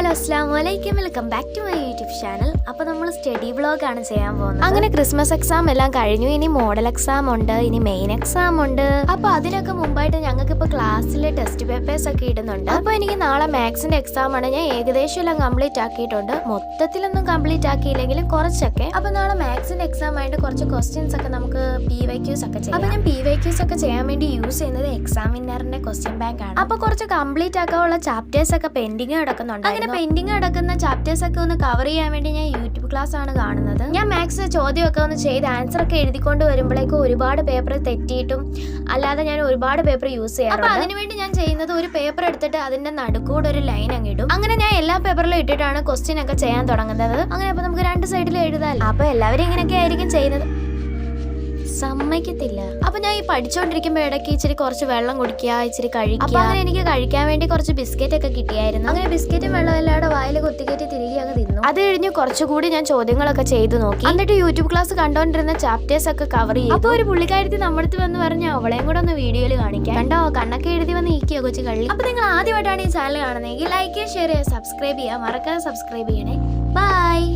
Hello അസ്സലാമുഅലൈക്കും, welcome back to my YouTube channel. അപ്പോൾ നമ്മൾ സ്റ്റഡി വ്ളോഗാണ് ചെയ്യാൻ പോകുന്നത്. അങ്ങനെ ക്രിസ്മസ് എക്സാം എല്ലാം കഴിഞ്ഞു. ഇനി മോഡൽ എക്സാം ഉണ്ട്, ഇനി മെയിൻ എക്സാം ഉണ്ട്. അപ്പോൾ അതിനൊക്കെ മുമ്പായിട്ട് ഞങ്ങൾക്ക് ഇപ്പോൾ ക്ലാസ്സിൽ ടെസ്റ്റ് പേപ്പേഴ്സ് ഒക്കെ ഇടുന്നുണ്ട്. അപ്പോൾ എനിക്ക് നാളെ മാത്സിന്റെ എക്സാം ആണ്. ഞാൻ ഏകദേശം എല്ലാം കംപ്ലീറ്റ് ആക്കിയിട്ടുണ്ട്. മൊത്തത്തിലൊന്നും കംപ്ലീറ്റ് ആക്കിയില്ലെങ്കിലും കുറച്ചൊക്കെ. അപ്പോൾ നാളെ മാത്സിന്റെ എക്സാം ആയിട്ട് കുറച്ച് ക്വസ്റ്റ്യൻസ് ഒക്കെ നമുക്ക് PYQs ഒക്കെ ചെയ്യാം. അപ്പോൾ ഞാൻ PYQs ഒക്കെ ചെയ്യാൻ വേണ്ടി യൂസ് ചെയ്യുന്നത് എക്സാമിനറിന്റെ ക്വസ്റ്റ്യൻ ബാങ്ക് ആണ്. അപ്പോൾ കുറച്ച് കംപ്ലീറ്റ് ആക്കാനുള്ള ചാപ്റ്റേഴ്സ് ഒക്കെ പെൻഡിങ് കിടക്കുന്നുണ്ട്. അങ്ങനെ പെൻഡിങ് കിടക്കുന്ന ചാപ്റ്റേഴ്സ് ഒക്കെ ഒന്ന് കവർ ചെയ്യാൻ വേണ്ടി ഞാൻ യൂട്യൂബ് ക്ലാസ് ആണ് കാണുന്നത്. ഞാൻ മാത്സ് ചോദ്യമൊക്കെ ഒന്ന് ചെയ്ത് ആൻസർ ഒക്കെ എഴുതിക്കൊണ്ട് വരുമ്പോഴേക്കും ഒരുപാട് പേപ്പർ തെറ്റിയിട്ടും അല്ലാതെ ഞാൻ ഒരുപാട് പേപ്പർ യൂസ് ചെയ്യാം. അപ്പൊ അതിനുവേണ്ടി ഞാൻ ചെയ്യുന്നത് ഒരു പേപ്പർ എടുത്തിട്ട് അതിന്റെ നടുക്കൂടെ ഒരു ലൈൻ അങ്ങ് ഇടും. അങ്ങനെ ഞാൻ എല്ലാ പേപ്പറിലും ഇട്ടിട്ടാണ് ക്വസ്റ്റ്യൻ ഒക്കെ ചെയ്യാൻ തുടങ്ങുന്നത്. അങ്ങനെ അപ്പൊ നമുക്ക് രണ്ട് സൈഡിൽ എഴുതാമല്ലോ. അപ്പൊ എല്ലാവരും ഇങ്ങനെയൊക്കെ ആയിരിക്കും ചെയ്യുന്നത്. സമ്മതിക്കത്തില്ല. അപ്പൊ ഞാൻ ഈ പഠിച്ചോണ്ടിരിക്കുമ്പോ ഇടയ്ക്ക് ഇച്ചിരി കുറച്ച് വെള്ളം കുടിക്കുക, ഇച്ചിരി കഴിക്കുക. അപ്പൊ അങ്ങനെ എനിക്ക് കഴിക്കാൻ വേണ്ടി കുറച്ച് ബിസ്ക്കറ്റ് ഒക്കെ കിട്ടിയായിരുന്നു. അങ്ങനെ ബിസ്ക്കറ്റും വെള്ളം എല്ലാവരുടെ വായിൽ കുത്തിക്കയറ്റി തിരികെ അങ്ങ് തിന്നു. അത് കഴിഞ്ഞ് കുറച്ചുകൂടി ഞാൻ ചോദ്യങ്ങളൊക്കെ ചെയ്തു നോക്കി. എന്നിട്ട് യൂട്യൂബ് ക്ലാസ് കണ്ടോണ്ടിരുന്ന ചാപ്റ്റേഴ്സ് ഒക്കെ കവർ ചെയ്തു. അപ്പൊ ഒരു പുള്ളിക്കാരത്തി നമ്മുടെ അടുത്ത് വന്ന് പറഞ്ഞ അവളെയും കൂടെ ഒന്ന് വീഡിയോയിൽ കാണിക്കാം. കണ്ടോ, കണ്ണൊക്കെ എഴുതി വന്ന് ഈക്കിയോ കൊച്ചു കള്ളി. അപ്പൊ നിങ്ങൾ ആദ്യമായിട്ടാണ് ഈ ചാനൽ കാണുന്നതെങ്കിൽ ലൈക്ക് ചെയ്യുക, ഷെയർ ചെയ്യുക, സബ്സ്ക്രൈബ് ചെയ്യുക. മറക്കാതെ സബ്സ്ക്രൈബ് ചെയ്യണേ. ബൈ.